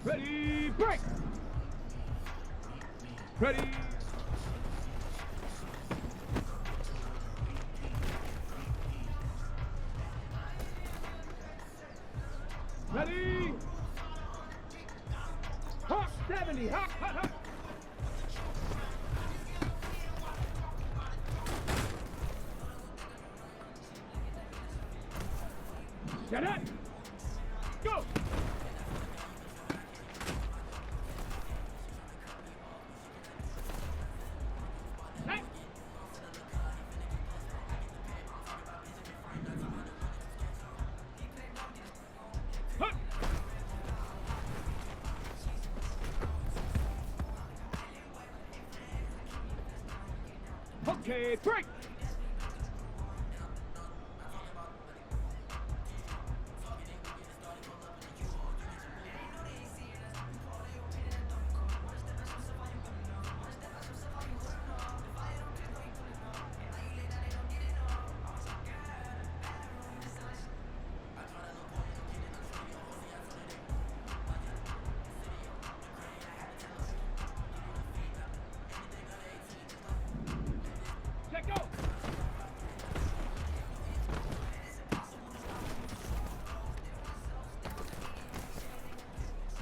Ready, break! Ready. Ready. Hop 70, hop, hop, hop. Get up. Go. Hey. Hup. Okay, break. Let go.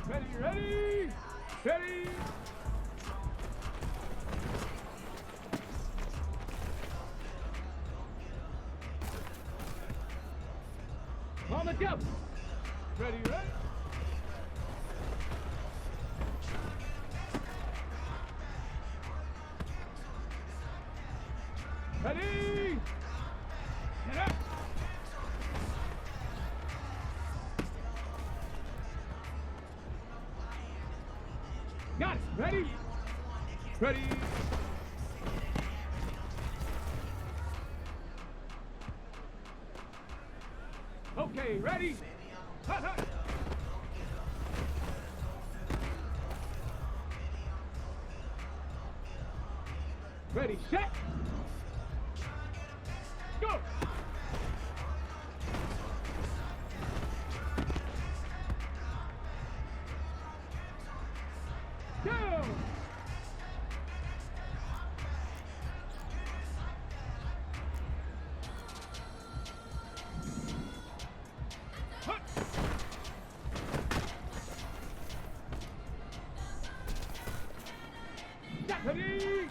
Ready, ready, ready. On the go. Ready, ready. Ready. Get up. Got it. Ready? Ready? Okay, ready? Hut, hut. Ready, set. Go. Down. Hut. Stop. Ready.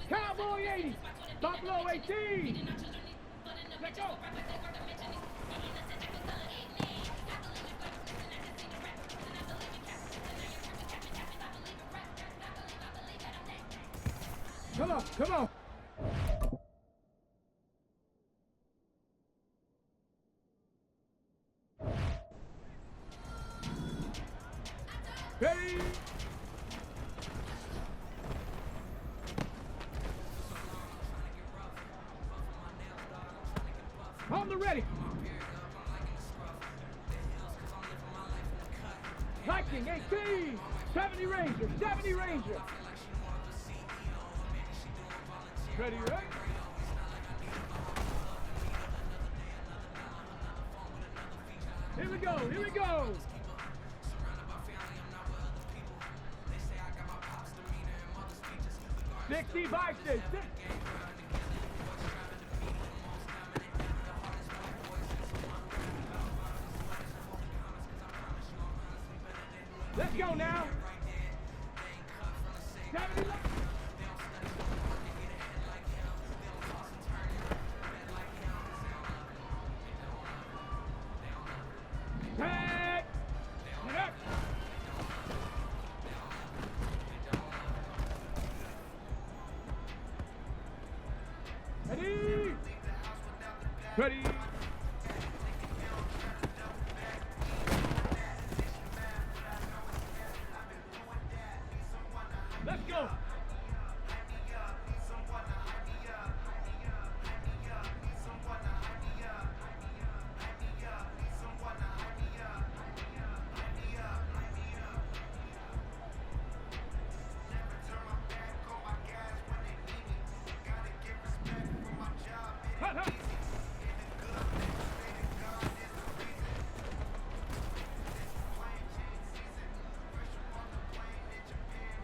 Cowboy 80, Buffalo 18. Let go. Come on, come on. Ready? On the ready. Viking 18, 70 Ranger, 70 Ranger. Ready, ready? Here we go, here we go. 60 bikes, 60. Let's go now. 70 left. Hey! Get up. Ready? Ready? Let's go.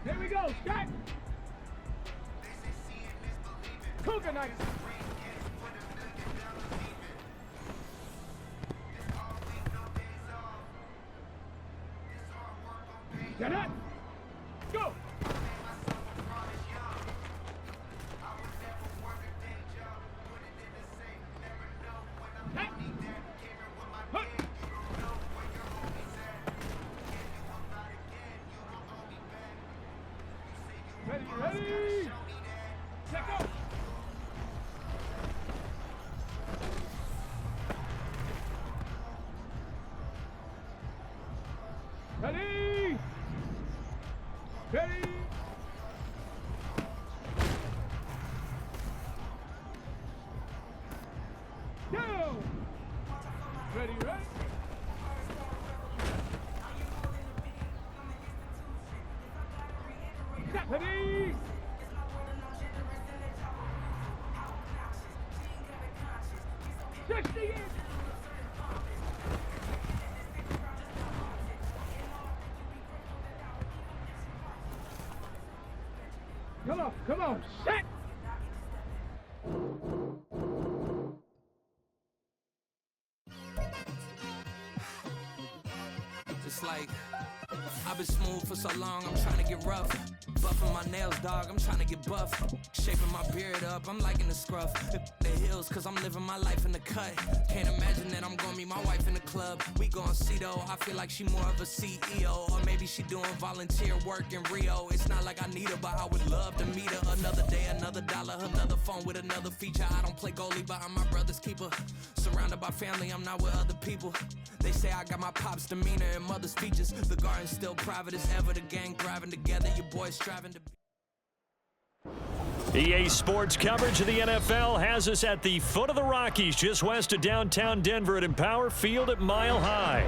Here we go, stack. Cougar knife. Get it. Go. Ready? Check out. Ready? Ready? Go! Ready, ready? Ready? Come on, set! It's like, I've been smooth for so long, I'm trying to get rough. Buffing my nails, dog, I'm trying to get buff. Shaping my beard up, I'm liking the scruff. The hills, cause I'm living my life in the cut. Can't imagine that I'm gonna meet my wife in the club. We gon' see though, I feel like she more of a CEO. Or maybe she doing volunteer work in Rio. It's not like I need her, but I would love to meet her. Another day, another dollar, another phone with another feature. I don't play goalie, but I'm my brother's keeper. Surrounded by family, I'm not with other people. They say I got my pop's demeanor and mother's features. The garden's still private as ever, the gang thriving together. Your boys striving to be. EA Sports coverage of the NFL has us at the foot of the Rockies, just west of downtown Denver at Empower Field at Mile High.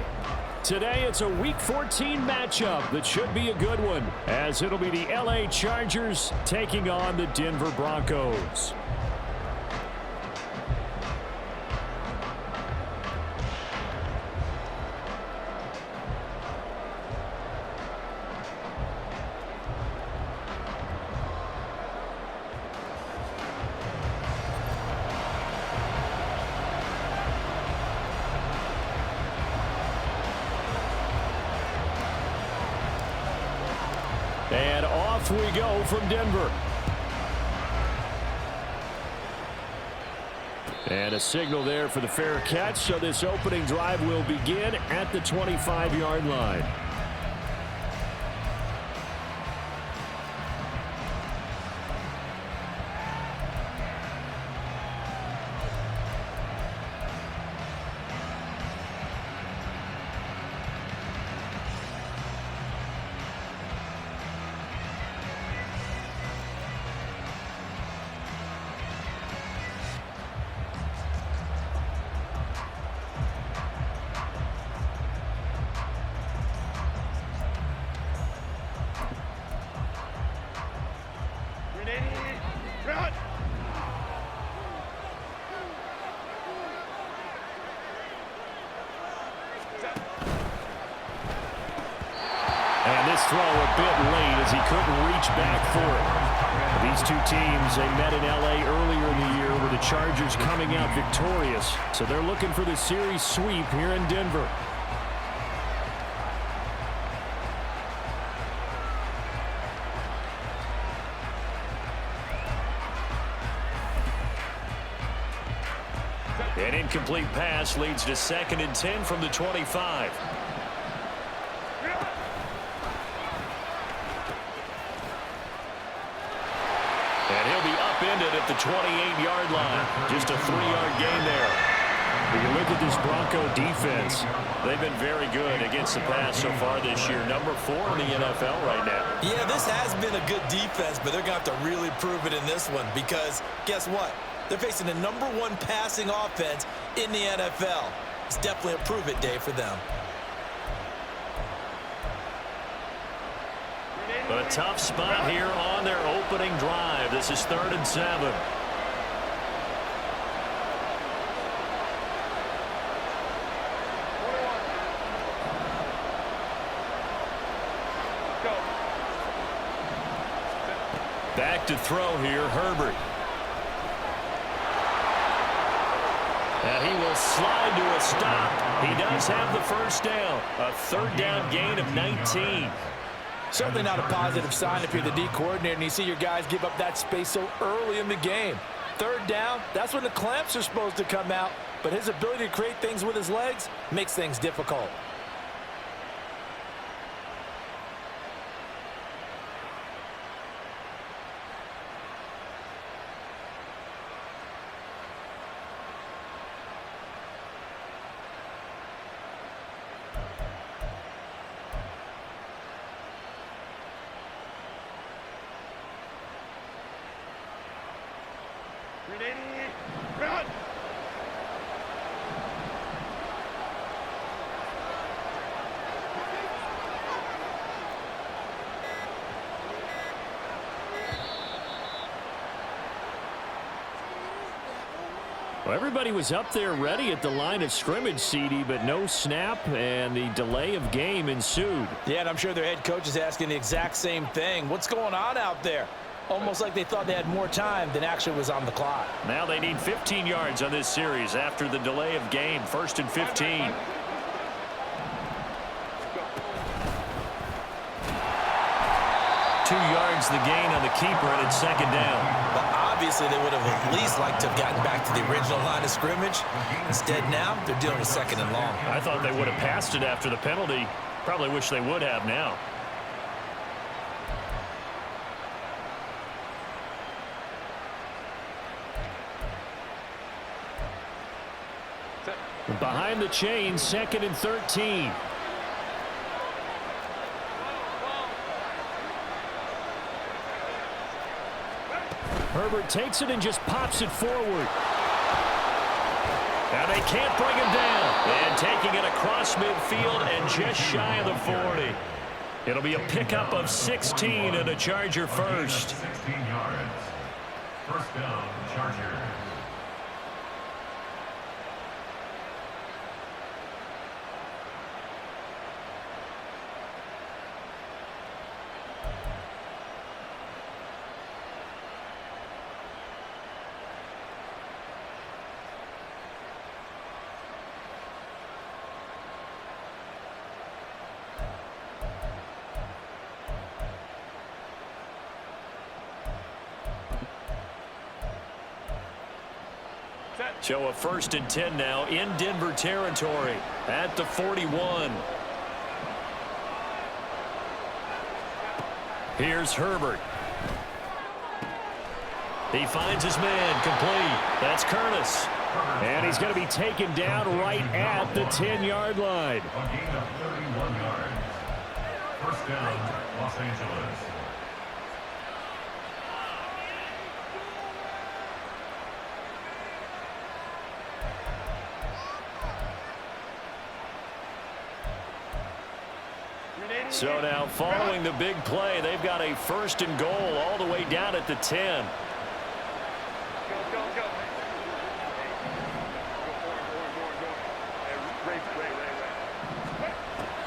Today, it's a Week 14 matchup that should be a good one, as it'll be the LA Chargers taking on the Denver Broncos. And off we go from Denver. And a signal there for the fair catch, so this opening drive will begin at the 25-yard line. And this throw a bit late as he couldn't reach back for it. These two teams, they met in LA earlier in the year with the Chargers coming out victorious. So they're looking for the series sweep here in Denver. An incomplete pass leads to 2nd and 10 from the 25. And he'll be upended at the 28-yard line. Just a 3-yard gain there. When you look at this Bronco defense, they've been very good against the pass so far this year. Number 4 in the NFL right now. Yeah, this has been a good defense, but they're going to have to really prove it in this one because guess what? They're facing the number 1 passing offense in the NFL. It's definitely a prove-it day for them. A tough spot here on their opening drive. This is 3rd and 7. Back to throw here, Herbert. And he will slide to a stop. He does have the first down. A third down gain of 19. Certainly not a positive sign if you're the D coordinator and you see your guys give up that space so early in the game. Third down, that's when the clamps are supposed to come out. But his ability to create things with his legs makes things difficult. Run! Well, everybody was up there ready at the line of scrimmage, CD, but no snap, and the delay of game ensued. Yeah, and I'm sure their head coach is asking the exact same thing. What's going on out there? Almost like they thought they had more time than actually was on the clock. Now they need 15 yards on this series after the delay of game. 1st and 15. Yards the gain on the keeper, and it's 2nd down. But obviously they would have at least liked to have gotten back to the original line of scrimmage. Instead now they're dealing with 2nd and long. I thought they would have passed it after the penalty. Probably wish they would have now. Behind the chains, 2nd and 13. Herbert takes it and just pops it forward. Now they can't bring him down. And taking it across midfield and just shy of the 40. It'll be a pickup of 16 and a Charger first. 16 yards. First down, Chargers. So a 1st and 10 now in Denver territory at the 41. Here's Herbert. He finds his man complete. That's Curtis. And he's going to be taken down right at the 10-yard line. A gain of 31 yards. First down, Los Angeles. So now following the big play, they've got a 1st and goal all the way down at the 10. Go.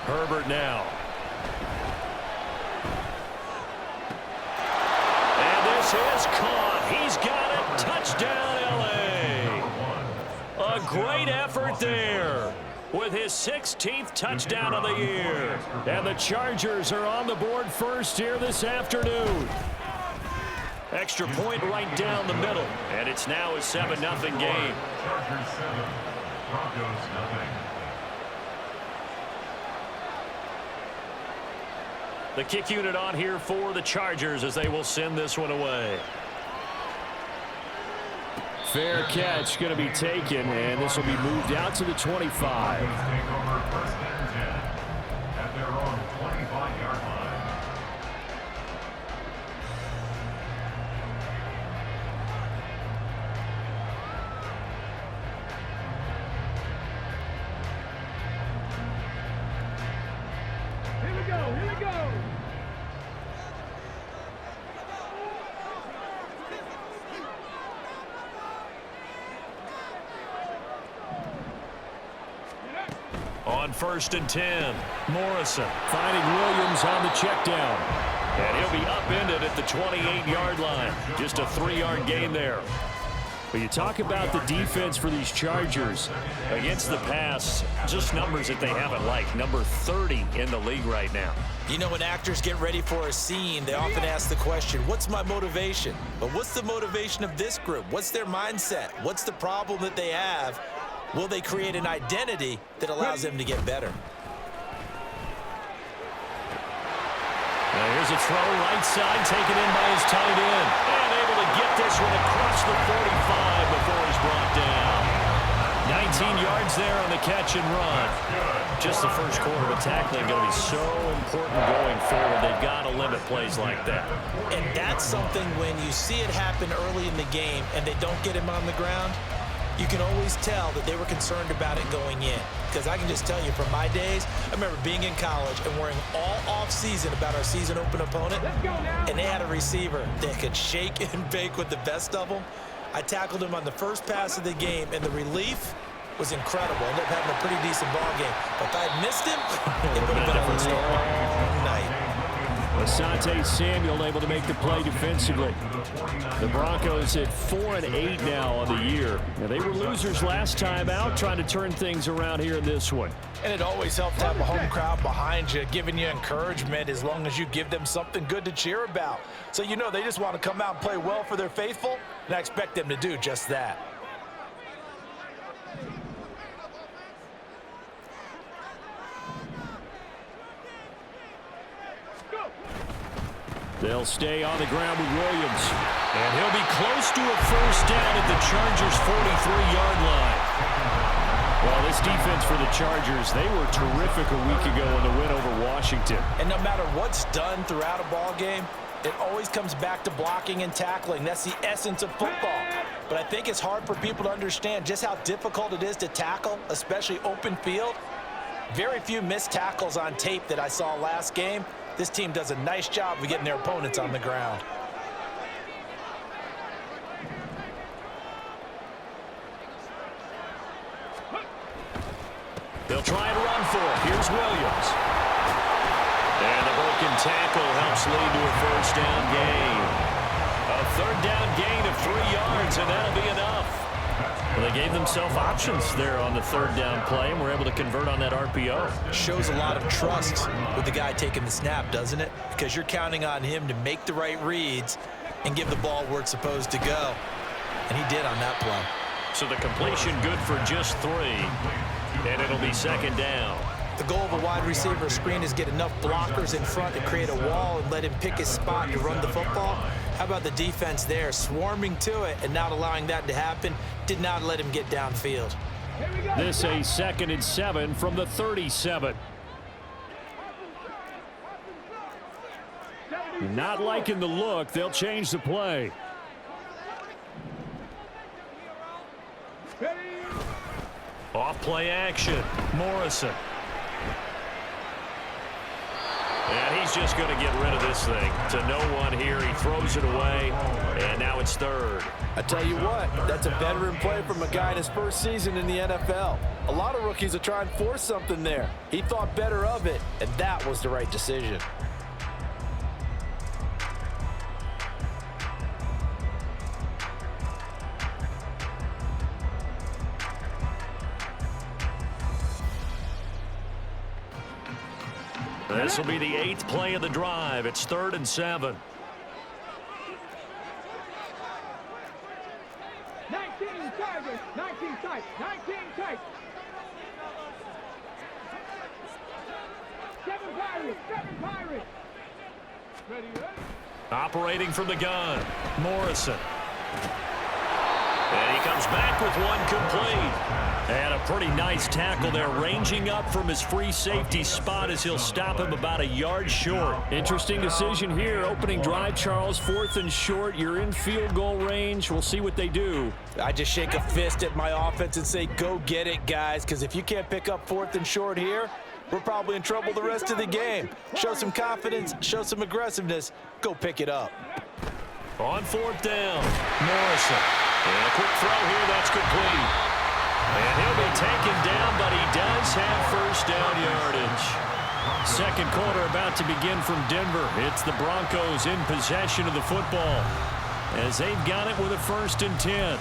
Herbert now. And this is caught. He's got it. Touchdown, L.A. A great effort there with his 16th touchdown of the year. And the Chargers are on the board first here this afternoon. Extra point right down the middle. And it's now a 7-0 game. Chargers 7, Broncos 0. The kick unit on here for the Chargers as they will send this one away. Fair catch going to be taken, and this will be moved out to the 25. Broncos take over 1st and 10 at their own 25-yard line. Here we go. On 1st and 10, Morrison finding Williams on the check down. And he'll be upended at the 28-yard line. Just a 3-yard gain there. But you talk about the defense for these Chargers against the pass, just numbers that they haven't liked. Number 30 in the league right now. You know, when actors get ready for a scene, they often ask the question, what's my motivation? But what's the motivation of this group? What's their mindset? What's the problem that they have? Will they create an identity that allows them to get better? Now here's a throw, right side, taken in by his tight end. And able to get this one across the 45 before he's brought down. 19 yards there on the catch and run. Just the first quarter, but tackling going to be so important going forward. They've got to limit plays like that. And that's something when you see it happen early in the game and they don't get him on the ground, you can always tell that they were concerned about it going in. Because I can just tell you from my days, I remember being in college and worrying all off-season about our season open opponent, and they had a receiver that could shake and bake with the best of them. I tackled him on the first pass of the game, and the relief was incredible. Ended up having a pretty decent ball game. But if I had missed him, it would have been a different story. Night. Asante Samuel able to make the play defensively. The Broncos at 4-8 now on the year. Now, they were losers last time out, trying to turn things around here in this one. And it always helps to have a home crowd behind you, giving you encouragement as long as you give them something good to cheer about. So you know they just want to come out and play well for their faithful, and I expect them to do just that. They'll stay on the ground with Williams. And he'll be close to a first down at the Chargers' 43-yard line. Well, this defense for the Chargers, they were terrific a week ago in the win over Washington. And no matter what's done throughout a ball game, it always comes back to blocking and tackling. That's the essence of football. But I think it's hard for people to understand just how difficult it is to tackle, especially open field. Very few missed tackles on tape that I saw last game. This team does a nice job of getting their opponents on the ground. They'll try and run for it. Here's Williams. And the broken tackle helps lead to a first down gain. A third down gain of 3 yards, and that'll be enough. Well, they gave themselves options there on the third down play, and were able to convert on that RPO. Shows a lot of trust with the guy taking the snap, doesn't it? Because you're counting on him to make the right reads and give the ball where it's supposed to go. And he did on that play. So the completion good for just 3, and it'll be second down. The goal of a wide receiver screen is get enough blockers in front to create a wall and let him pick his spot to run the football. How about the defense there, swarming to it and not allowing that to happen? Did not let him get downfield. This a 2nd and 7 from the 37. Not liking the look. They'll change the play. Off play action. Morrison. And he's just going to get rid of this thing to no one here. He throws it away, and now it's 3rd. I tell you what, that's a veteran play from a guy in his first season in the NFL. A lot of rookies will try and force something there. He thought better of it, and that was the right decision. This will be the 8th play of the drive. It's 3rd and 7. 19 Chargers, 19 tight, 19 tight. 7 Pirates, 7 Pirates. Ready, ready? Operating from the gun, Morrison. And he comes back with one complete. And a pretty nice tackle there, ranging up from his free safety spot as he'll stop him about a yard short. Interesting decision here. Opening drive, Charles, 4th and short. You're in field goal range. We'll see what they do. I just shake a fist at my offense and say, go get it, guys, because if you can't pick up 4th and short here, we're probably in trouble the rest of the game. Show some confidence, show some aggressiveness, go pick it up. On 4th down, Morrison. And a quick throw here, that's complete. And he'll be taken down, but he does have first down yardage. Second quarter about to begin from Denver. It's the Broncos in possession of the football as they've got it with a 1st and 10.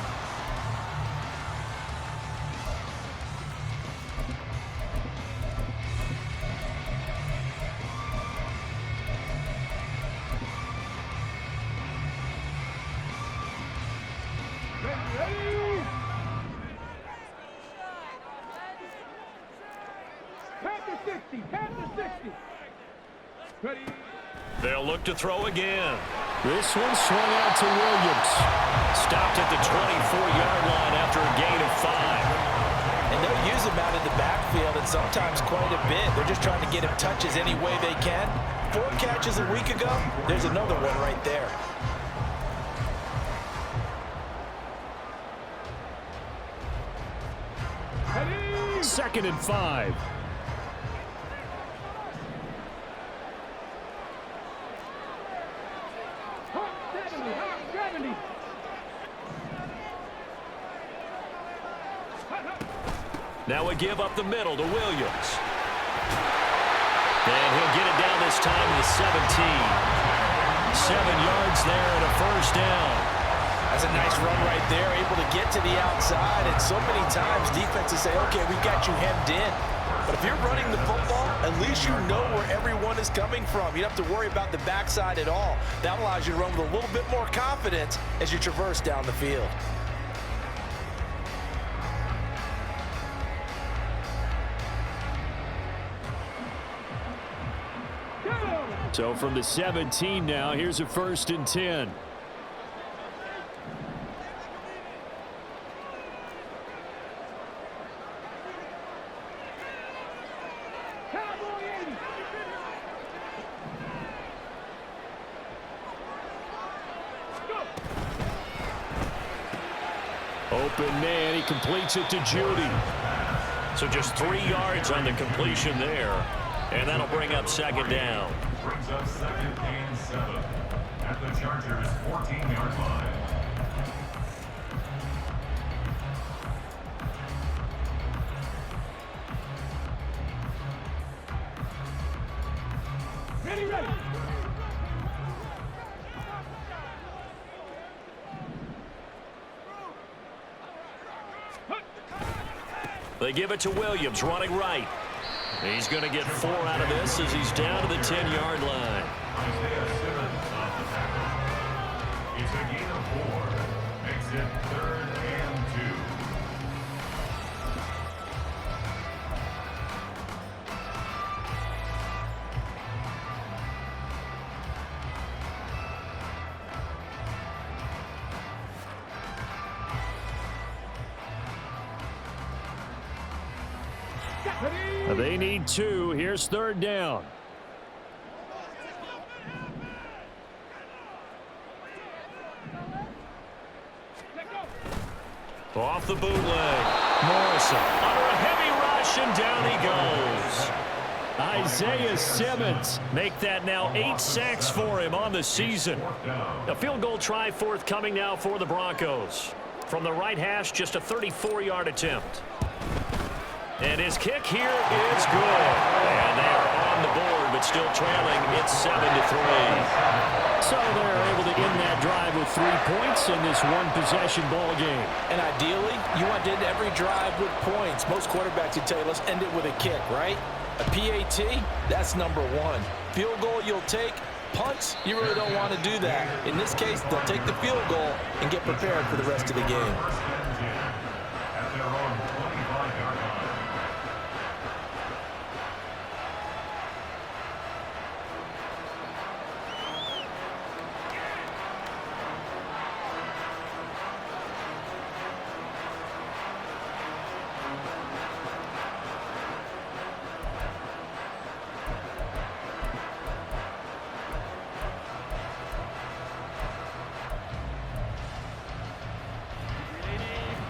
They'll look to throw again. This one swung out to Williams. Stopped at the 24-yard line after a gain of 5. And they'll use him out in the backfield, and sometimes quite a bit. They're just trying to get him touches any way they can. 4 catches a week ago. There's another one right there. Second and 5. Now we give up the middle to Williams. And he'll get it down this time to the 17. 7 yards there and a 1st down. That's a nice run right there, able to get to the outside. And so many times defenses say, okay, we've got you hemmed in. But if you're running the football, at least you know where everyone is coming from. You don't have to worry about the backside at all. That allows you to run with a little bit more confidence as you traverse down the field. So from the 17 now, here's a 1st and 10. Open man, he completes it to Judy. So just 3 yards on the completion there. And that'll bring up 2nd down. Brings up 2nd and 7 at the Chargers' 14-yard line. Ready. They give it to Williams, running right. He's going to get 4 out of this as he's down to the 10-yard line. It's a gain of 4. Makes it 3rd and 2. They need 2. Here's 3rd down. Off the bootleg. Morrison under a heavy rush, and down he goes. Isaiah Simmons make that now 8 sacks for him on the season. A field goal try forthcoming now for the Broncos. From the right hash, just a 34-yard attempt. And his kick here is good. And they are on the board, but still trailing. It's 7-3. So they're able to end that drive with 3 points in this one-possession ball game. And ideally, you want to end every drive with points. Most quarterbacks would tell you, let's end it with a kick, right? A PAT, that's number 1. Field goal you'll take. Punts, you really don't want to do that. In this case, they'll take the field goal and get prepared for the rest of the game. At their own 25-yard line.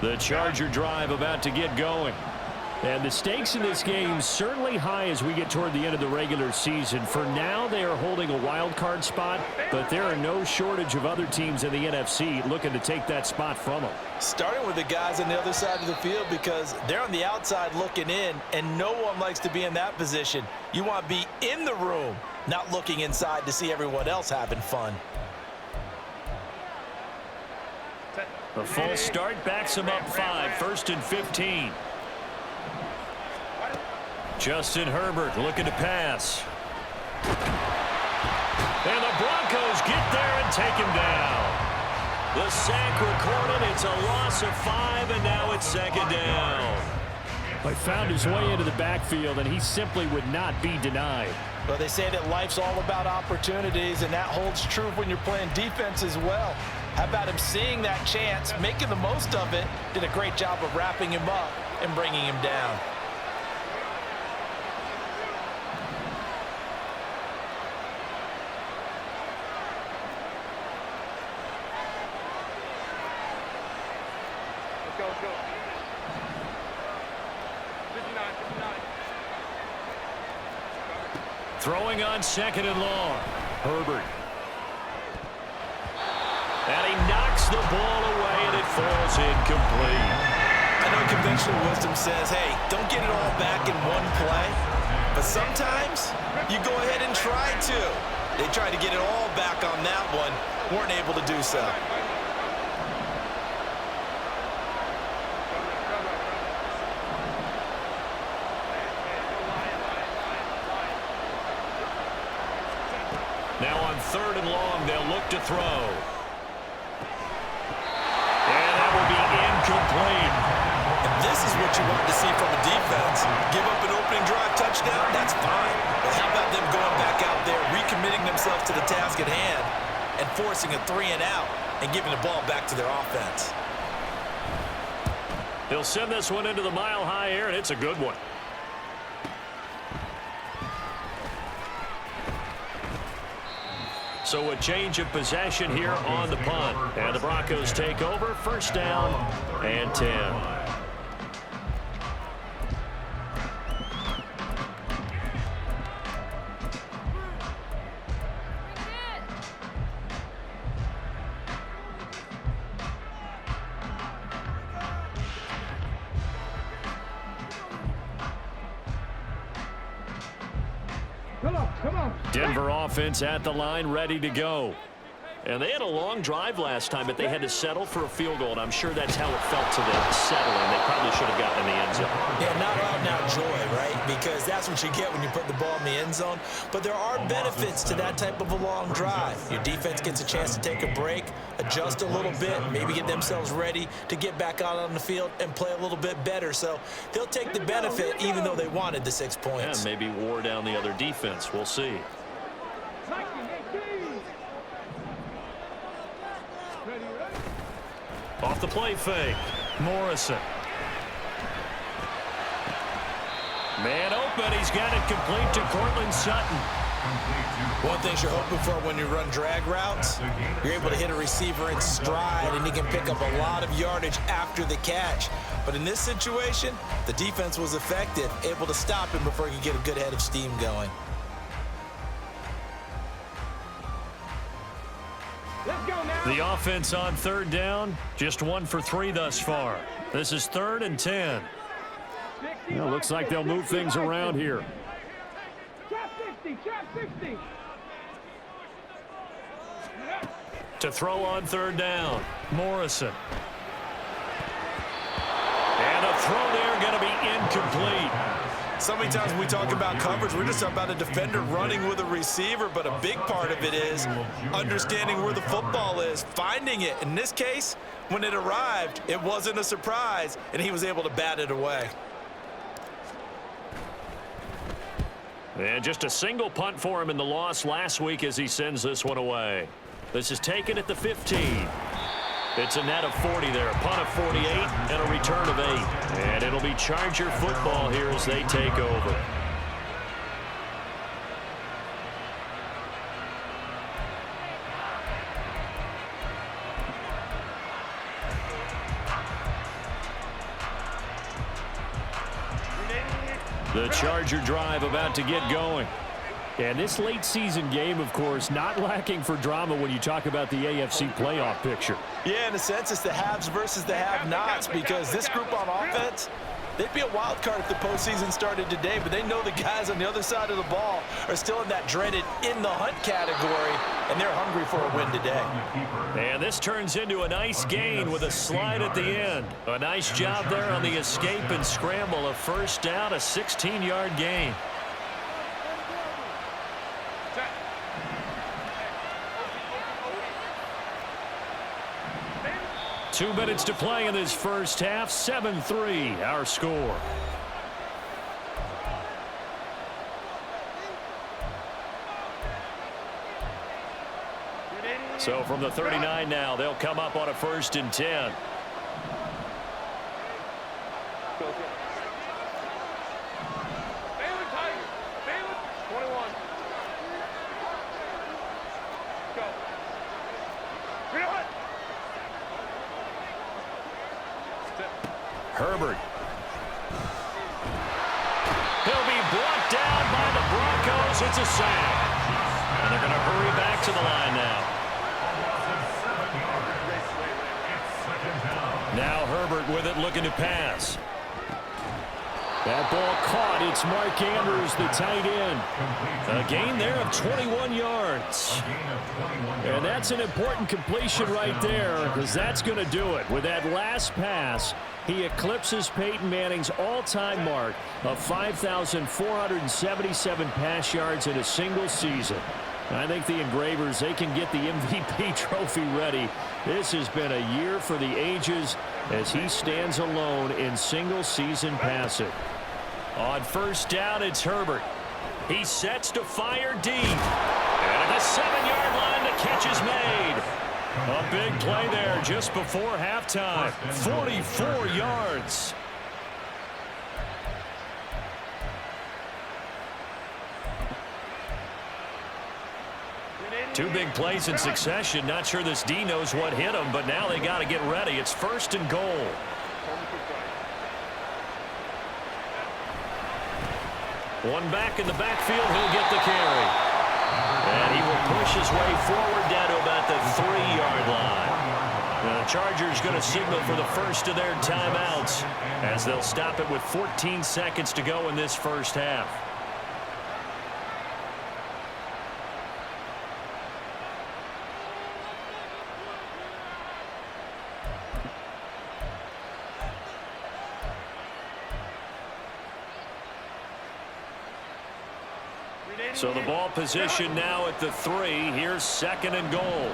The Charger drive about to get going. And the stakes in this game certainly high as we get toward the end of the regular season. For now, they are holding a wild card spot, but there are no shortage of other teams in the NFC looking to take that spot from them. Starting with the guys on the other side of the field because they're on the outside looking in, and no one likes to be in that position. You want to be in the room, not looking inside to see everyone else having fun. A false start backs them up 5, 1st and 15. Justin Herbert looking to pass. And the Broncos get there and take him down. The sack recorded. It's a loss of 5, and now it's 2nd down. He found his way into the backfield, and he simply would not be denied. Well, they say that life's all about opportunities, and that holds true when you're playing defense as well. How about him seeing that chance, making the most of it, did a great job of wrapping him up and bringing him down. Throwing on 2nd and long. Herbert. And he knocks the ball away, and it falls incomplete. I know conventional wisdom says, hey, don't get it all back in one play. But sometimes you go ahead and try to. They tried to get it all back on that one. Weren't able to do so. Now on 3rd and long, they'll look to throw. And that will be incomplete. And this is what you want to see from a defense. Give up an opening drive touchdown, that's fine. But how about them going back out there, recommitting themselves to the task at hand, and forcing a 3-and-out and giving the ball back to their offense? They'll send this one into the mile-high air, and it's a good one. So a change of possession here on the punt. And the Broncos take over, 1st down and 10. Come on. Denver offense at the line, ready to go. And they had a long drive last time, but they had to settle for a field goal, and I'm sure that's how it felt to them, settling. They probably should have gotten in the end zone. Yeah, not out-and-out joy, right? Because that's what you get when you put the ball in the end zone. But there are benefits to that type of a long drive. Your defense gets a chance to take a break, adjust a little bit, maybe get themselves ready to get back out on the field and play a little bit better. So they'll take the benefit even though they wanted the 6 points. Yeah, maybe wore down the other defense. We'll see. Off the play fake. Morrison. Man open. He's got it complete to Cortland Sutton. One thing you're hoping for when you run drag routes, you're able to hit a receiver in stride, and he can pick up a lot of yardage after the catch. But in this situation, the defense was effective, able to stop him before he could get a good head of steam going. The offense on 3rd down, just 1 for 3 thus far. This is 3rd and 10. Well, looks like they'll move things around here. Trap 60. To throw on 3rd down, Morrison. And a throw there going to be incomplete. So many times when we talk about coverage, we're just talking about a defender running with a receiver, but a big part of it is understanding where the football is, finding it. In this case, when it arrived, it wasn't a surprise, and he was able to bat it away. And just a single punt for him in the loss last week as he sends this one away. This is taken at the 15. It's a net of 40 there, a punt of 48, and a return of 8. And it'll be Charger football here as they take over. The Charger drive about to get going. And this late season game, of course, not lacking for drama when you talk about the AFC playoff picture. Yeah, in a sense, it's the haves versus the have-nots, because this group on offense, they'd be a wild card if the postseason started today, but they know the guys on the other side of the ball are still in that dreaded in-the-hunt category, and they're hungry for a win today. And this turns into a nice gain with a slide at the end. A nice job there on the escape and scramble. A first down, a 16-yard gain. 2 minutes to play in this first half. 7-3 our score. So from the 39 now, they'll come up on a 1st and 10. Herbert. He'll be brought down by the Broncos. It's a sack. And they're going to hurry back to the line now. Now Herbert with it, looking to pass. That ball caught. It's Mark Andrews, the tight end. A gain there of 21 yards. And that's an important completion right there, because that's going to do it. With that last pass, he eclipses Peyton Manning's all-time mark of 5,477 pass yards in a single season. I think the Engravers, they can get the MVP trophy ready. This has been a year for the ages as he stands alone in single-season passing. On first down, it's Herbert. He sets to fire deep. And at the 7-yard line, the catch is made. A big play there just before halftime. 44 yards. Two big plays in succession. Not sure this D knows what hit him, but now they got to get ready. It's 1st and goal. One back in the backfield. He'll get the carry. And he will push his way forward down to about the 3-yard line. Now the Chargers going to signal for the first of their timeouts as they'll stop it with 14 seconds to go in this first half. So the ball position now at the 3. Here's 2nd and goal.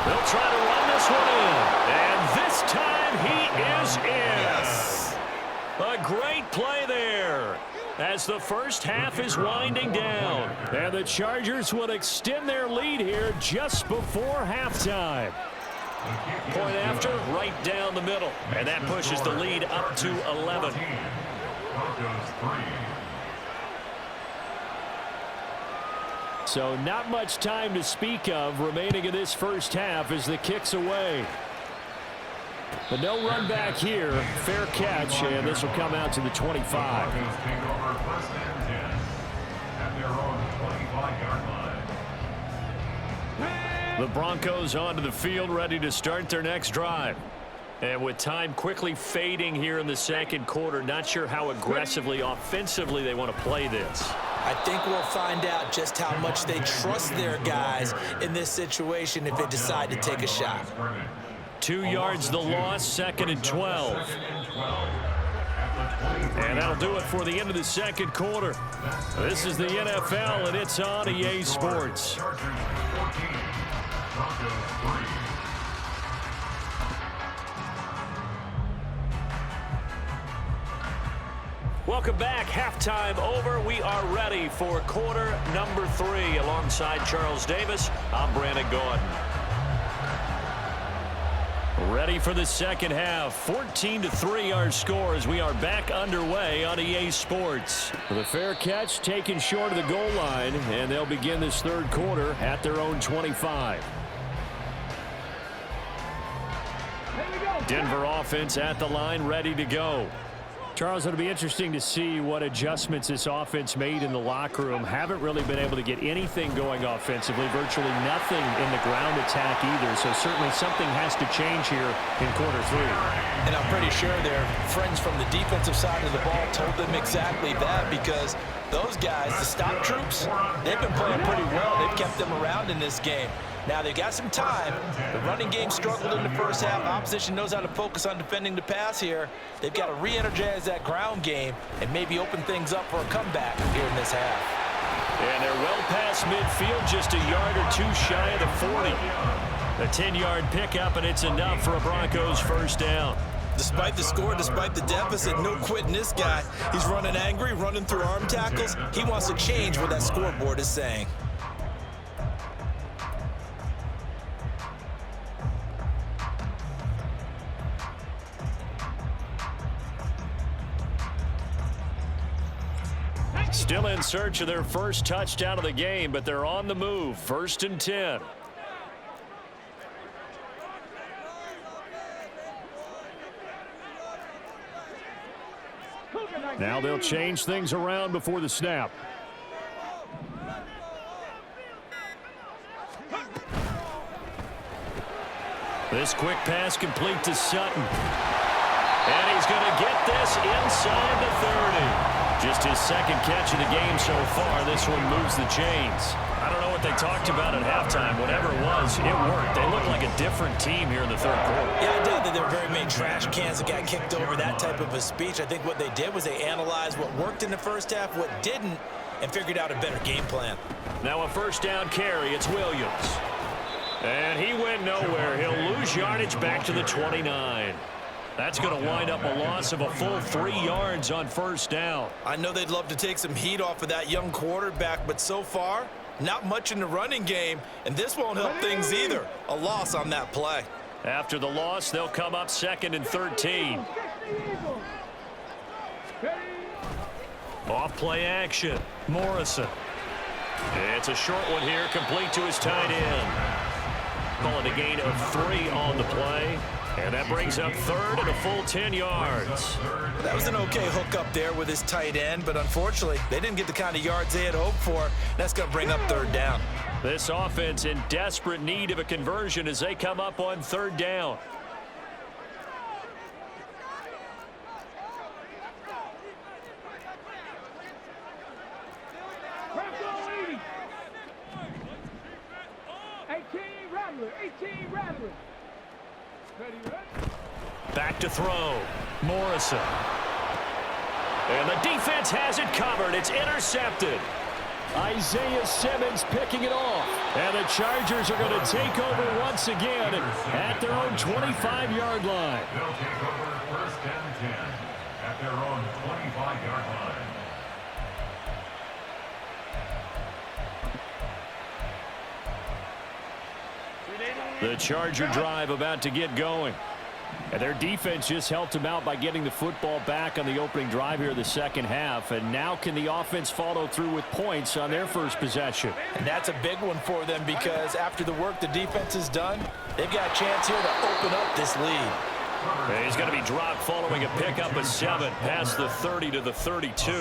They'll try to run this one in. And this time he is in. Yes. A great play there as the first half is winding down. And the Chargers will extend their lead here just before halftime. Point after, right down the middle. And that pushes the lead up to 11. So not much time to speak of remaining in this first half as the kick's away. But no run back here. Fair catch, and this will come out to the 25. The Broncos onto the field, ready to start their next drive. And with time quickly fading here in the second quarter, not sure how aggressively, offensively they want to play this. I think we'll find out just how much they trust their guys in this situation if they decide to take a shot. 2 yards the loss, 2nd and 12. And that'll do it for the end of the second quarter. This is the NFL, and it's on EA Sports. Welcome back. Halftime over. We are ready for quarter number 3. Alongside Charles Davis, I'm Brandon Gordon. Ready for the second half. 14-3 our score as we are back underway on EA Sports. The fair catch taken short of the goal line, and they'll begin this third quarter at their own 25. Here we go. Denver offense at the line, ready to go. Charles, it'll be interesting to see what adjustments this offense made in the locker room. Haven't really been able to get anything going offensively, virtually nothing in the ground attack either. So certainly something has to change here in quarter 3. And I'm pretty sure their friends from the defensive side of the ball told them exactly that, because those guys, the stop troops, they've been playing pretty well. They've kept them around in this game. Now, they've got some time. The running game struggled in the first half. Opposition knows how to focus on defending the pass here. They've got to re-energize that ground game and maybe open things up for a comeback here in this half. And they're well past midfield, just a yard or two shy of the 40. A 10-yard pickup, and it's enough for a Broncos first down. Despite the score, despite the deficit, no quitting this guy. He's running angry, running through arm tackles. He wants to change what that scoreboard is saying. Still in search of their first touchdown of the game, but they're on the move. 1st and 10. Now they'll change things around before the snap. This quick pass complete to Sutton. And he's going to get this inside the 30. Just his second catch of the game so far. This one moves the chains. I don't know what they talked about at halftime. Whatever it was, it worked. They look like a different team here in the 3rd quarter. Yeah, I doubt that there were very many trash cans that got kicked over, that type of a speech. I think what they did was they analyzed what worked in the first half, what didn't, and figured out a better game plan. Now a first down carry. It's Williams. And he went nowhere. He'll lose yardage back to the 29. That's going to wind up a loss of a full 3 yards on first down. I know they'd love to take some heat off of that young quarterback, but so far, not much in the running game, and this won't help things either. A loss on that play. After the loss, they'll come up 2nd and 13. Off play action. Morrison. It's a short one here, complete to his tight end. Calling a gain of 3 on the play. And that brings up 3rd and a full 10 yards. That was an okay hook up there with his tight end, but unfortunately, they didn't get the kind of yards they had hoped for. That's going to bring up 3rd down. This offense in desperate need of a conversion as they come up on 3rd down. Back to throw. Morrison. And the defense has it covered. It's intercepted. Isaiah Simmons picking it off. And the Chargers are going to take over once again at their own 25-yard line. They'll take over 1st and 10 at their own 25-yard line. The Charger drive about to get going. And their defense just helped them out by getting the football back on the opening drive here in the 2nd half. And now can the offense follow through with points on their first possession? And that's a big one for them, because after the work the defense has done, they've got a chance here to open up this lead. And he's going to be dropped following a pickup of 7 past the 30 to the 32.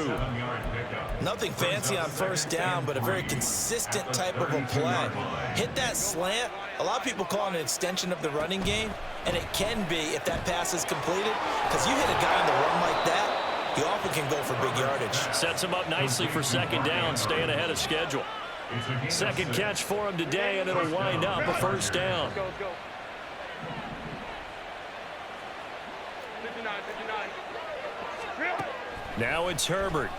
Nothing fancy on first down, but a very consistent type of a play. Hit that slant. A lot of people call it an extension of the running game, and it can be if that pass is completed, because you hit a guy on the run like that, you often can go for big yardage. Sets him up nicely for 2nd down, staying ahead of schedule. 2nd catch for him today, and it'll wind up a first down. Now it's Herbert.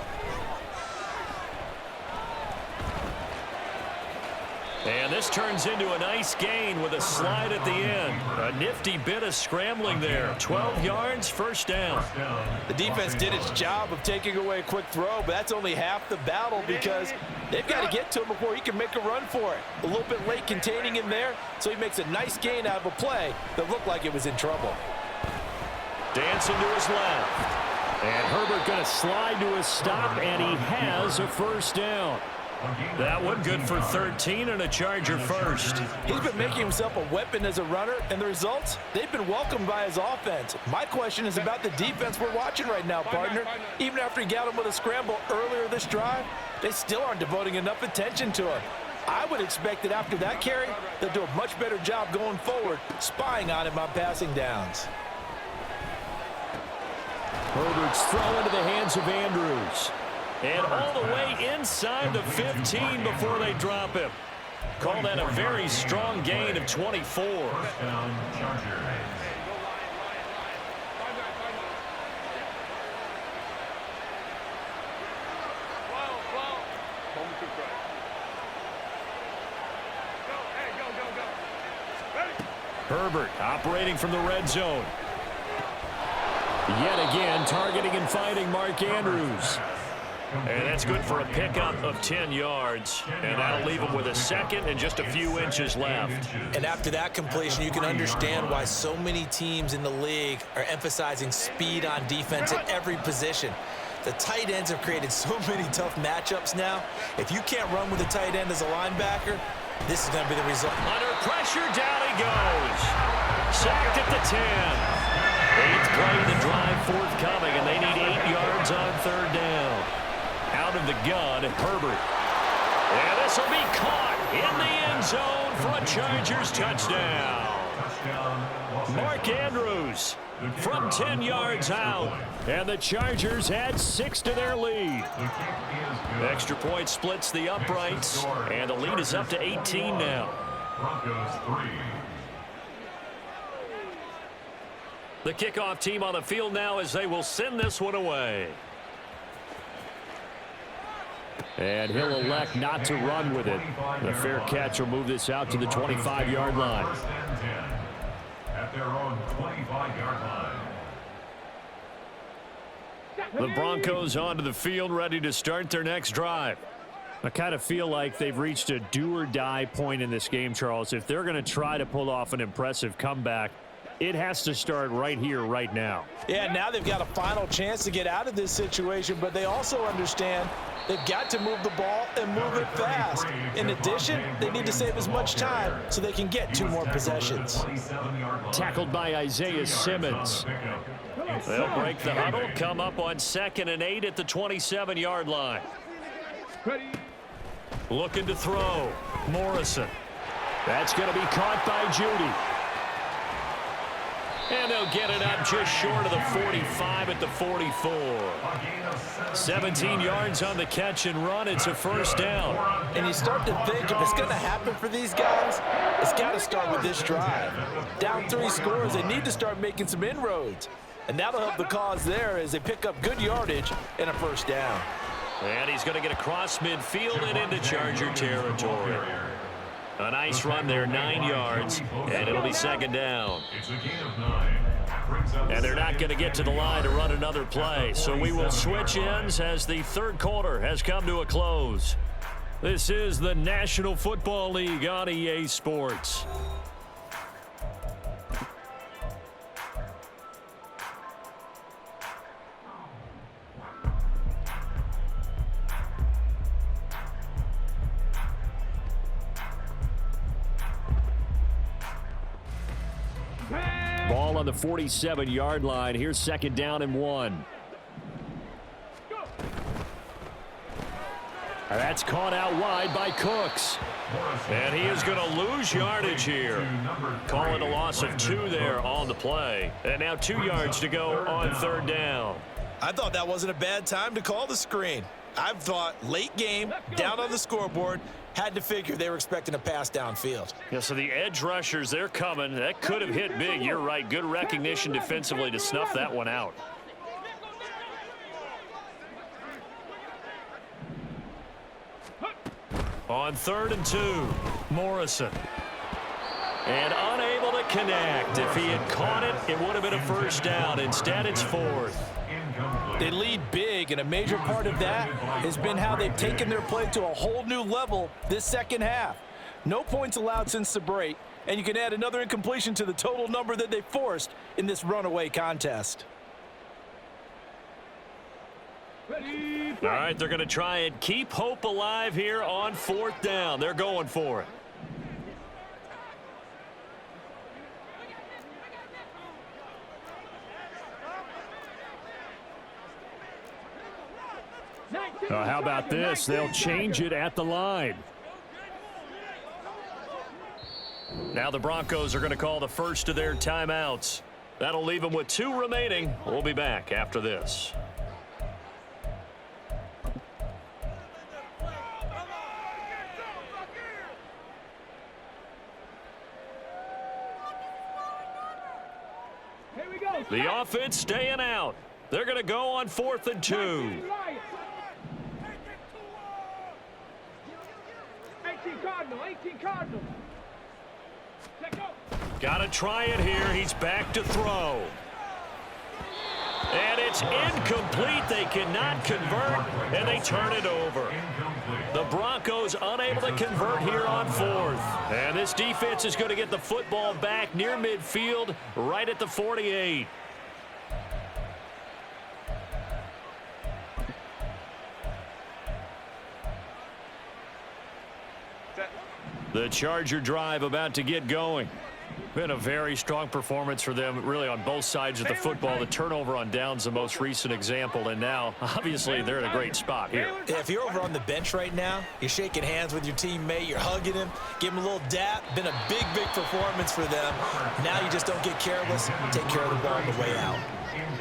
And this turns into a nice gain with a slide at the end. A nifty bit of scrambling there. 12 yards, first down. The defense did its job of taking away a quick throw, but that's only half the battle, because they've got to get to him before he can make a run for it. A little bit late containing him there, so he makes a nice gain out of a play that looked like it was in trouble. Dancing to his left. And Herbert going to slide to a stop, and he has a first down. That one good for 13 and a Charger first. He's been making himself a weapon as a runner, and the results, they've been welcomed by his offense. My question is about the defense we're watching right now, partner. Even after he got him with a scramble earlier this drive, they still aren't devoting enough attention to him. I would expect that after that carry, they'll do a much better job going forward, spying on him on passing downs. Herbert's throw into the hands of Andrews. And all the way inside the 15 before they drop him. Call that a very strong gain of 24. Touchdown, Chargers. Herbert operating from the red zone. Yet again, targeting and finding Mark Andrews. And that's good for a pickup of 10 yards. And that'll leave him with a second and just a few inches left. And after that completion, you can understand why so many teams in the league are emphasizing speed on defense at every position. The tight ends have created so many tough matchups now. If you can't run with a tight end as a linebacker, this is going to be the result. Under pressure, down he goes. Sacked at the 10. 8th play of the drive forthcoming, and they need 8 yards on third down. Out of the gun, Herbert. And this will be caught in the end zone for a Chargers touchdown. Mark Andrews from 10 yards out. And the Chargers add 6 to their lead. Extra point splits the uprights, and the lead is up to 18 now. Broncos 3. The kickoff team on the field now as they will send this one away. And he'll elect not to run with it. The fair catch will move this out to the 25-yard line. First and 10 at their own 25-yard line. The Broncos onto the field, ready to start their next drive. I kind of feel like they've reached a do-or-die point in this game, Charles. If they're going to try to pull off an impressive comeback, it has to start right here, right now. Yeah, now they've got a final chance to get out of this situation, but they also understand they've got to move the ball and move it fast. In addition, they need to save as much time so they can get 2 more possessions. Tackled by Isaiah Simmons. They'll break the huddle, come up on 2nd and 8 at the 27-yard line. Looking to throw. Morrison. That's going to be caught by Judy. And they'll get it up just short of the 45 at the 44. 17 yards on the catch and run. It's a first down. And you start to think if it's going to happen for these guys, it's got to start with this drive. Down 3 scores, they need to start making some inroads. And that'll help the cause there as they pick up good yardage and a first down. And he's going to get across midfield and into Charger territory. A nice run there, 9 yards, and it'll be 2nd down. It's a gain of 9. And they're not going to get to the line to run another play, so we will switch ends as the third quarter has come to a close. This is the National Football League on EA Sports. Ball on the 47-yard line. Here's 2nd down and 1. That's caught out wide by Cooks. And he is going to lose yardage here. Calling a loss of 2 there on the play. And now 2 yards to go on 3rd down. I thought that wasn't a bad time to call the screen. I've thought late game, down on the scoreboard, had to figure they were expecting a pass downfield. Yeah, so the edge rushers, they're coming. That could have hit big. You're right. Good recognition defensively to snuff that one out. On 3rd and 2, Morrison. And unable to connect. If he had caught it, it would have been a first down. Instead, it's 4th. They lead big, and a major part of that has been how they've taken their play to a whole new level this 2nd half. No points allowed since the break, and you can add another incompletion to the total number that they forced in this runaway contest. All right, they're going to try and keep hope alive here on 4th down. They're going for it. How about this? They'll change it at the line. Now the Broncos are going to call the first of their timeouts. That'll leave them with 2 remaining. We'll be back after this. The offense staying out. They're going to go on 4th and 2. 18 Cardinal. Got to try it here. He's back to throw. And it's incomplete. They cannot convert, and they turn it over. The Broncos unable to convert here on 4th. And this defense is going to get the football back near midfield, right at the 48. The Charger drive about to get going. Been a very strong performance for them, really, on both sides of the football. The turnover on downs, the most recent example, and now, obviously, they're in a great spot here. Yeah, if you're over on the bench right now, you're shaking hands with your teammate, you're hugging him, give him a little dap. Been a big, big performance for them. Now you just don't get careless. Take care of the ball on the way out.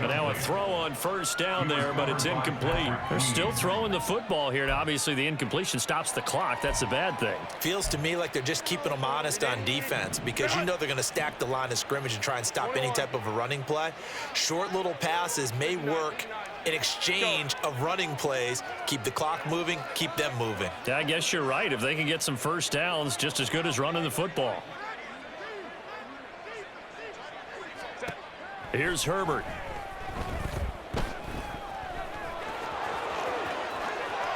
But now a throw on 1st down there, but it's incomplete. They're still throwing the football here. Now, obviously, the incompletion stops the clock. That's a bad thing. Feels to me like they're just keeping them honest on defense because you know they're going to stack the line of scrimmage and try and stop any type of a running play. Short little passes may work in exchange of running plays. Keep the clock moving, keep them moving. Yeah, I guess you're right. If they can get some 1st downs, just as good as running the football. Here's Herbert.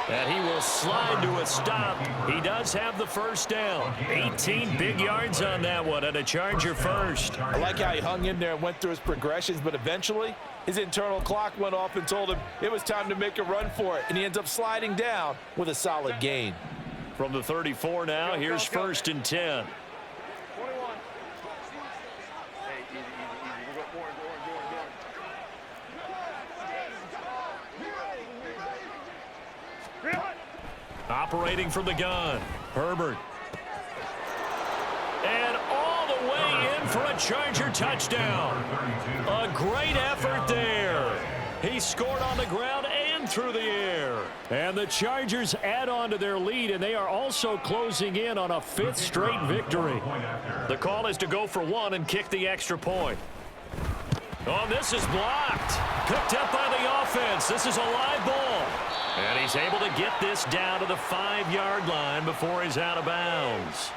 And he will slide to a stop. He does have the 1st down. 18 big yards on that one, and a Charger first. I like how he hung in there and went through his progressions, but eventually his internal clock went off and told him it was time to make a run for it, and he ends up sliding down with a solid gain. From the 34 now, here's 1st and 10. Operating from the gun, Herbert. And all the way in for a Charger touchdown. A great effort there. He scored on the ground and through the air. And the Chargers add on to their lead, and they are also closing in on a 5th straight victory. The call is to go for 1 and kick the extra point. Oh, this is blocked. Picked up by the offense. This is a live ball. And he's able to get this down to the 5-yard line before he's out of bounds.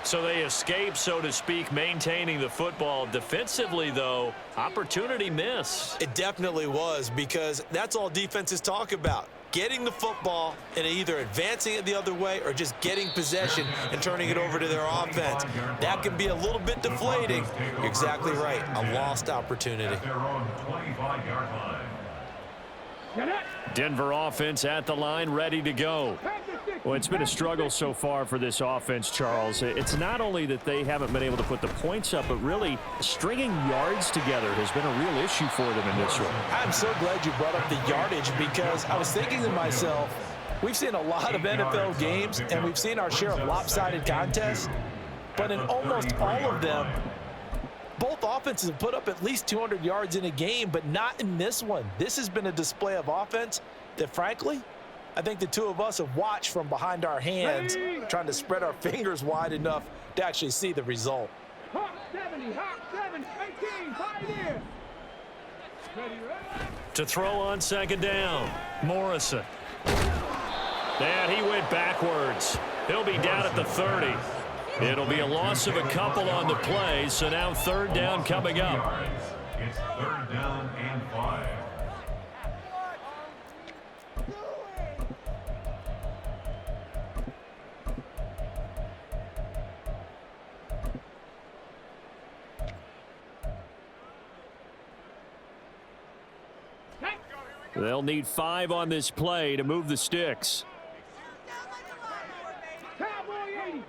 So they escape, so to speak, maintaining the football. Defensively, though, opportunity missed. It definitely was, because that's all defenses talk about. Getting the football and either advancing it the other way or just getting possession and turning it over to their offense. That can be a little bit deflating. You're exactly right. A lost opportunity. Denver offense at the line, ready to go. Well, it's been a struggle so far for this offense, Charles. It's not only that they haven't been able to put the points up, but really stringing yards together has been a real issue for them in this one. I'm so glad you brought up the yardage, because I was thinking to myself, we've seen a lot of NFL games, and we've seen our share of lopsided contests, but in almost all of them, both offenses have put up at least 200 yards in a game, but not in this one. This has been a display of offense that, frankly, I think the two of us have watched from behind our hands, trying to spread our fingers wide enough to actually see the result. Hawk 70, 18, 5 here. To throw on 2nd down, Morrison. And he went backwards. He'll be down at the 30. It'll be a loss of a couple on the play, so now 3rd down coming up. It's 3rd down and 5. They'll need 5 on this play to move the sticks. Cowboy 80.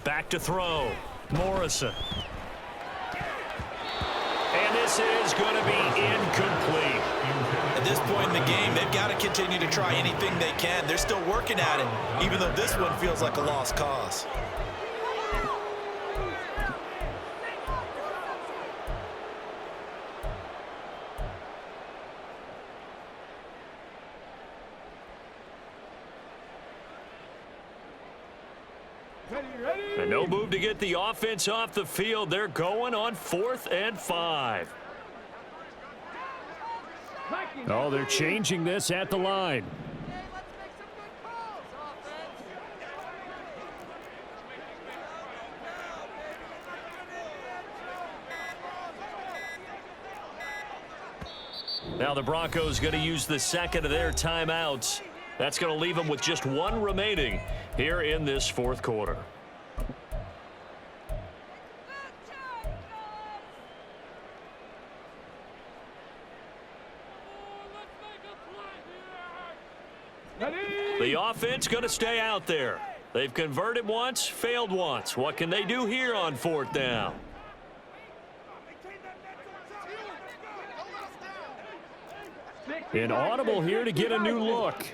Back to throw. Morrison. And this is going to be incomplete. At this point in the game, they've got to continue to try anything they can. They're still working at it, even though this one feels like a lost cause. And no move to get the offense off the field. They're going on 4th and 5. Oh, they're changing this at the line. Now the Broncos going to use the second of their timeouts. That's going to leave them with just 1 remaining here in this 4th quarter. The offense going to stay out there. They've converted once, failed once. What can they do here on 4th down? An audible here to get a new look.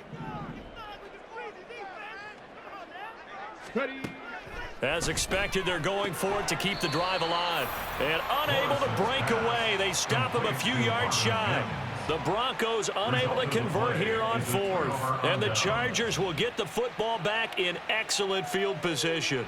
As expected, they're going for it to keep the drive alive. And unable to break away. They stop him a few yards shy. The Broncos unable to convert here on 4th. And the Chargers will get the football back in excellent field position.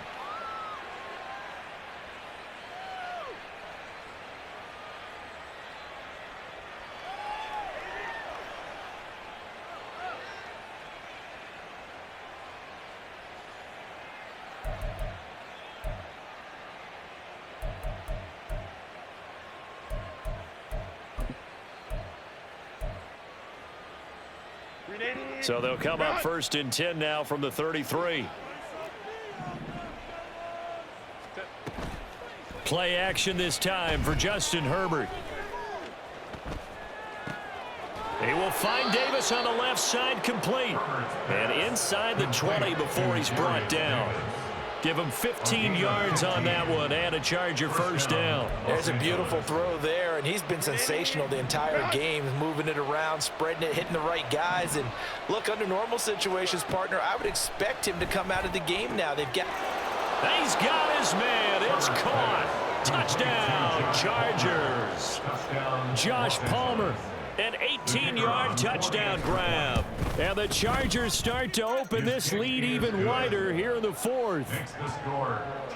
So they'll come up 1st and 10 now from the 33. Play action this time for Justin Herbert. He will find Davis on the left side, complete. And inside the 20 before he's brought down. Give him 15 yards on that one and a Charger 1st down. There's a beautiful throw there, and he's been sensational the entire game, moving it around, spreading it, hitting the right guys. And look, under normal situations, partner, I would expect him to come out of the game now. He's got his man. It's caught. Touchdown, Chargers. Josh Palmer, an 18-yard touchdown grab. And the Chargers start to open this lead even wider here in the 4th.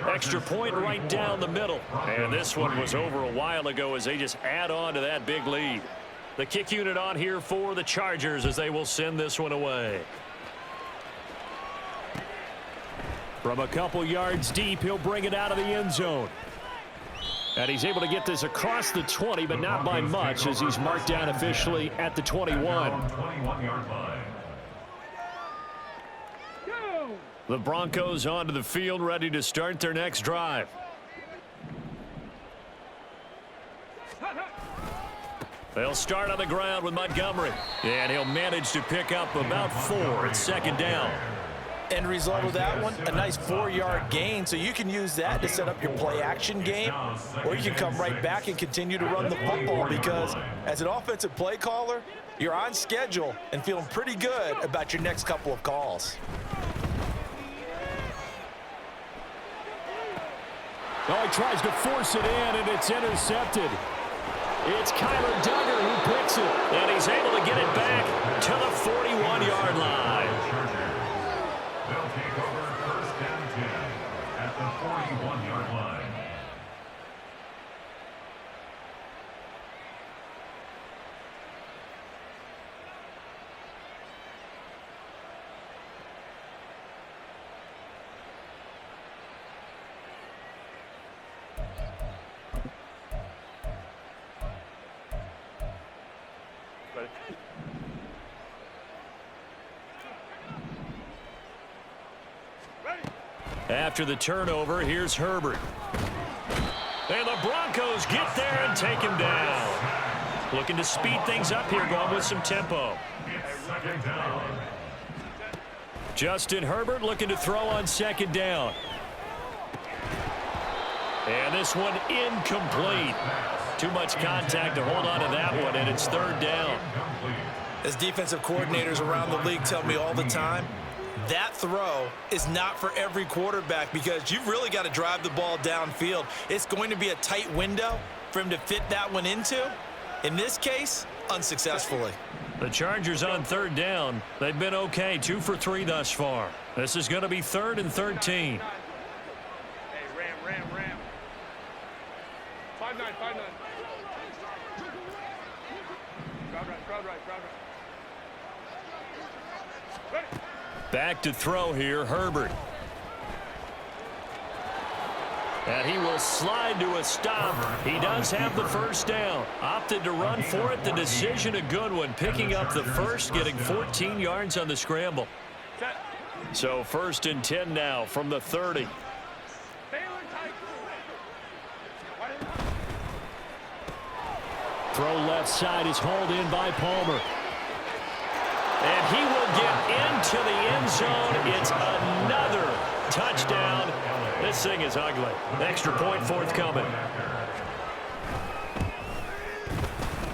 Extra point right down the middle. And this one was over a while ago as they just add on to that big lead. The kick unit on here for the Chargers as they will send this one away. From a couple yards deep, he'll bring it out of the end zone. And he's able to get this across the 20, but not by much as he's marked down officially at the 21. The Broncos onto the field, ready to start their next drive. They'll start on the ground with Montgomery. And he'll manage to pick up about 4 at 2nd down. End result of that one, a nice 4-yard gain, so you can use that to set up your play-action game, or you can come right back and continue to run the football because as an offensive play caller, you're on schedule and feeling pretty good about your next couple of calls. Oh, he tries to force it in, and it's intercepted. It's Kyler Duggar who picks it, and he's able to get it back to the 41-yard line. They'll take over 1st and 10 at the 41-yard line. After the turnover, here's Herbert. And the Broncos get there and take him down. Looking to speed things up here, going with some tempo. Second down. Justin Herbert looking to throw on second down. And this one incomplete. Too much contact to hold on to that one, and it's third down. As defensive coordinators around the league tell me all the time, that throw is not for every quarterback because you've really got to drive the ball downfield. It's going to be a tight window for him to fit that one into. In this case, unsuccessfully. The Chargers on third down. They've been okay, 2 for 3 thus far. This is going to be 3rd and 13. Hey, ram. 5-9. Crowd right. Ready. Back to throw here, Herbert. And he will slide to a stop. He does have the first down. Opted to run for it. The decision a good one. Picking up the first, getting 14 yards on the scramble. So 1st and 10 now from the 30. Throw left side is hauled in by Palmer. And he will get into the end zone. It's another touchdown. This thing is ugly. Extra point forthcoming.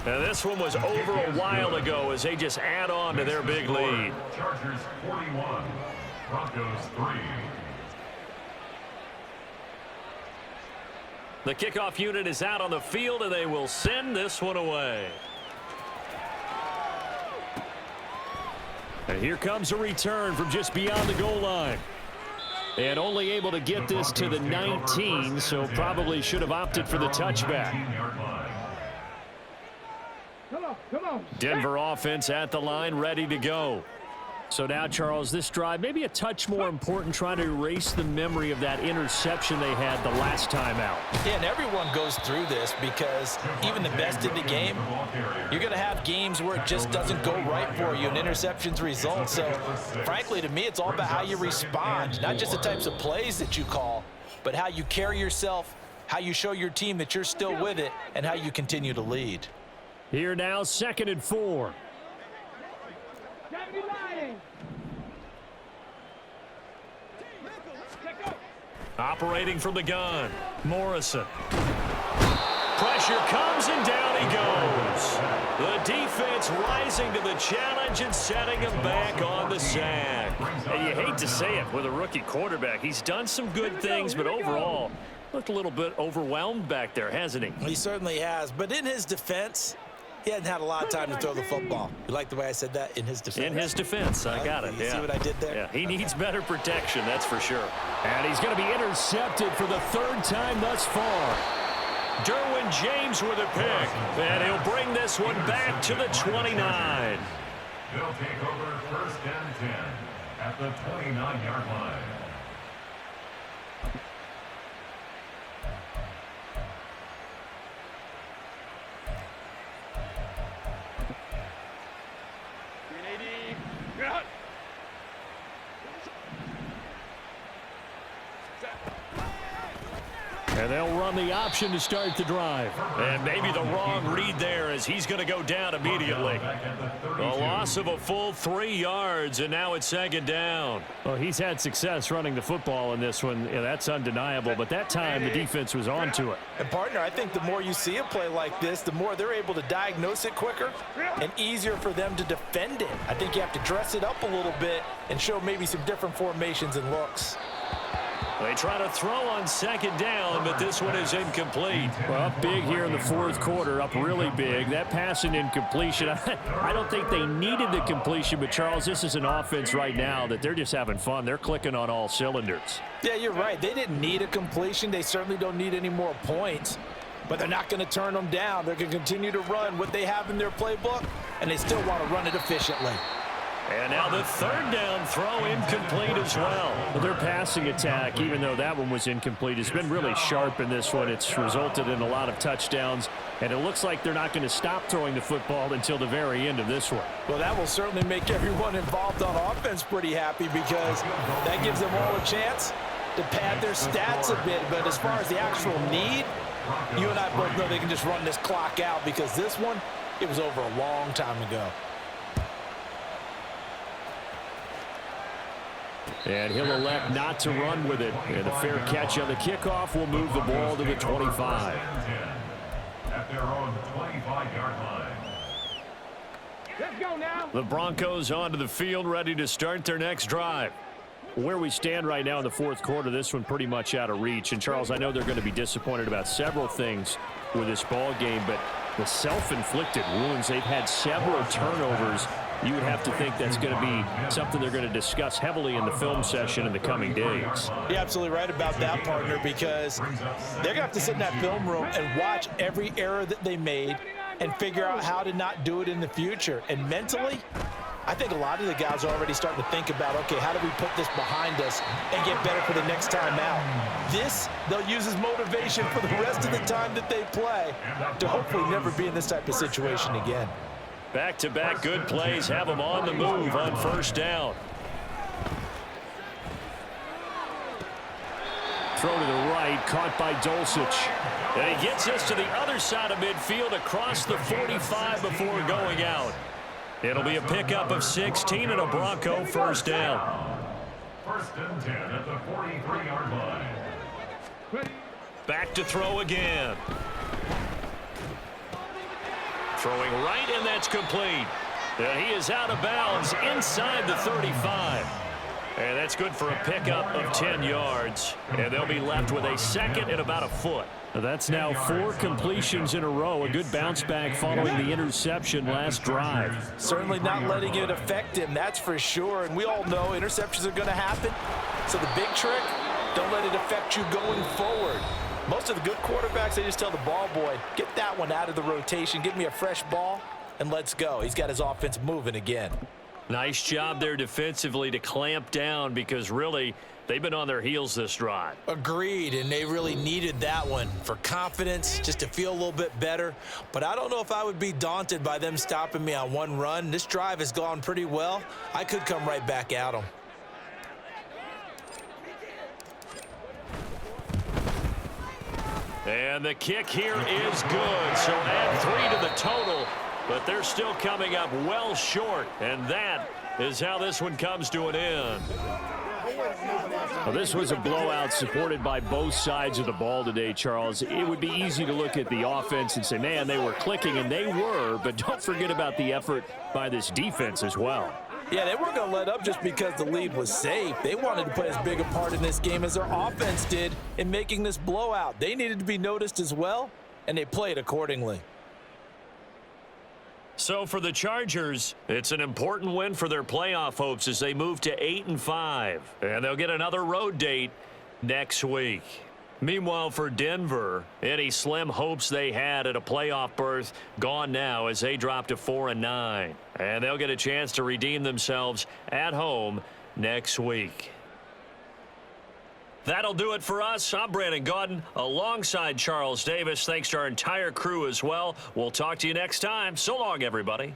Now this one was over a while ago as they just add on to their big lead. Chargers 41, Broncos 3. The kickoff unit is out on the field, and they will send this one away. And here comes a return from just beyond the goal line. And only able to get this to the 19, so probably should have opted for the touchback. Come on. Denver offense at the line, ready to go. So now, Charles, this drive maybe a touch more important, trying to erase the memory of that interception they had the last time out. Yeah, and everyone goes through this because even the best in the game, you're going to have games where it just doesn't go right for you and interceptions result. So, frankly, to me, it's all about how you respond, not just the types of plays that you call, but how you carry yourself, how you show your team that you're still with it, and how you continue to lead. Here now, 2nd and 4. Operating from the gun, Morrison. Pressure comes and down he goes. The defense rising to the challenge and setting him back on the sack. And you hate to say it with a rookie quarterback. He's done some good things, but overall looked a little bit overwhelmed back there, hasn't he? He certainly has, but in his defense, he hasn't had a lot of time to throw the football. You like the way I said that? In his defense? In his defense. I got it. You see what I did there? Yeah, he needs better protection, that's for sure. And he's going to be intercepted for the 3rd time thus far. Derwin James with a pick. And he'll bring this one back to the 29. They'll take over 1st and 10 at the 29-yard line. And they'll run the option to start the drive. And maybe the wrong read there as he's going to go down immediately. A loss of a full 3 yards, and now it's 2nd down. Well, he's had success running the football in this one. Yeah, that's undeniable, but that time the defense was on to it. And, partner, I think the more you see a play like this, the more they're able to diagnose it quicker and easier for them to defend it. I think you have to dress it up a little bit and show maybe some different formations and looks. They try to throw on 2nd down, but this one is incomplete. Well, up big here in the 4th quarter, up really big. That pass and incompletion, I don't think they needed the completion, but, Charles, this is an offense right now that they're just having fun. They're clicking on all cylinders. Yeah, you're right. They didn't need a completion. They certainly don't need any more points, but they're not going to turn them down. They're going to continue to run what they have in their playbook, and they still want to run it efficiently. And now the 3rd down throw incomplete as well. Their passing attack, even though that one was incomplete, has been really sharp in this one. It's resulted in a lot of touchdowns, and it looks like they're not going to stop throwing the football until the very end of this one. Well, that will certainly make everyone involved on offense pretty happy because that gives them all a chance to pad their stats a bit. But as far as the actual need, You and I both know they can just run this clock out because this one, it was over a long time ago. And he'll elect not to run with it. And a fair catch on the kickoff will move the ball to the 25. At their own 25-yard line. Let's go now. The Broncos onto the field, ready to start their next drive. Where we stand right now in the fourth quarter, this one pretty much out of reach. And, Charles, I know they're going to be disappointed about several things with this ball game, but the self-inflicted wounds, they've had several turnovers. You would have to think that's going to be something they're going to discuss heavily in the film session in the coming days. You're absolutely right about that, partner, because they're going to have to sit in that film room and watch every error that they made and figure out how to not do it in the future. And mentally, I think a lot of the guys are already starting to think about, okay, how do we put this behind us and get better for the next time out? This, they'll use as motivation for the rest of the time that they play to hopefully never be in this type of situation again. Back-to-back good plays have them on the move on first down. Throw to the right, caught by Dulcich. And he gets us to the other side of midfield across the 45 before going out. It'll be a pickup of 16 and a Bronco first down. First and 10 at the 43-yard line. Back to throw again. Throwing right, and that's complete. And he is out of bounds inside the 35. And that's good for a pickup of 10 yards. And they'll be left with a second and about a foot. That's now 4 completions in a row. A good bounce back following the interception last drive. Certainly not letting it affect him, that's for sure. And we all know interceptions are going to happen. So the big trick, don't let it affect you going forward. Most of the good quarterbacks, they just tell the ball boy, get that one out of the rotation, give me a fresh ball, and let's go. He's got his offense moving again. Nice job there defensively to clamp down because really they've been on their heels this drive. Agreed, and they really needed that one for confidence, just to feel a little bit better. But I don't know if I would be daunted by them stopping me on one run. This drive has gone pretty well. I could come right back at them. And the kick here is good. So add 3 to the total, but they're still coming up well short. And that is how this one comes to an end. Well, this was a blowout supported by both sides of the ball today, Charles. It would be easy to look at the offense and say, man, they were clicking, and they were, but don't forget about the effort by this defense as well. Yeah, they weren't going to let up just because the lead was safe. They wanted to play as big a part in this game as their offense did in making this blowout. They needed to be noticed as well, and they played accordingly. So for the Chargers, it's an important win for their playoff hopes as they move to 8-5. And they'll get another road date next week. Meanwhile, for Denver, any slim hopes they had at a playoff berth gone now as they drop to 4-9. And they'll get a chance to redeem themselves at home next week. That'll do it for us. I'm Brandon Gaudin alongside Charles Davis. Thanks to our entire crew as well. We'll talk to you next time. So long, everybody.